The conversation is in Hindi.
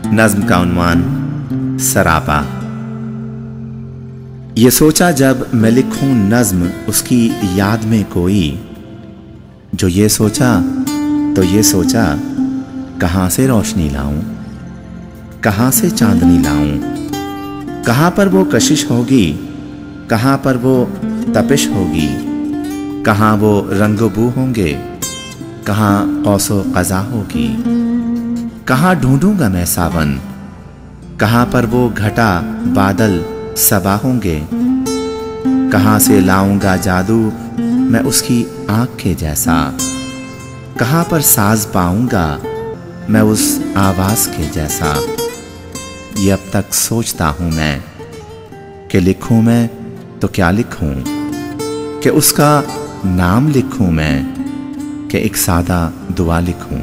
नज्म का उन्वान सरापा। ये सोचा जब मैं लिखूं नज्म उसकी याद में कोई, जो ये सोचा तो ये सोचा कहाँ से रोशनी लाऊं, कहाँ से चांदनी लाऊं, कहाँ पर वो कशिश होगी, कहाँ पर वो तपिश होगी, कहाँ वो रंगो बू होंगे, कहाँ कौसो क़ज़ा होगी, कहाँ ढूंढूंगा मैं सावन, कहाँ पर वो घटा बादल सबा होंगे, कहाँ से लाऊंगा जादू मैं उसकी आँख के जैसा, कहाँ पर साज पाऊंगा मैं उस आवाज़ के जैसा। ये अब तक सोचता हूँ मैं कि लिखूँ मैं तो क्या लिखूँ, कि उसका नाम लिखूँ मैं कि एक सादा दुआ लिखूँ।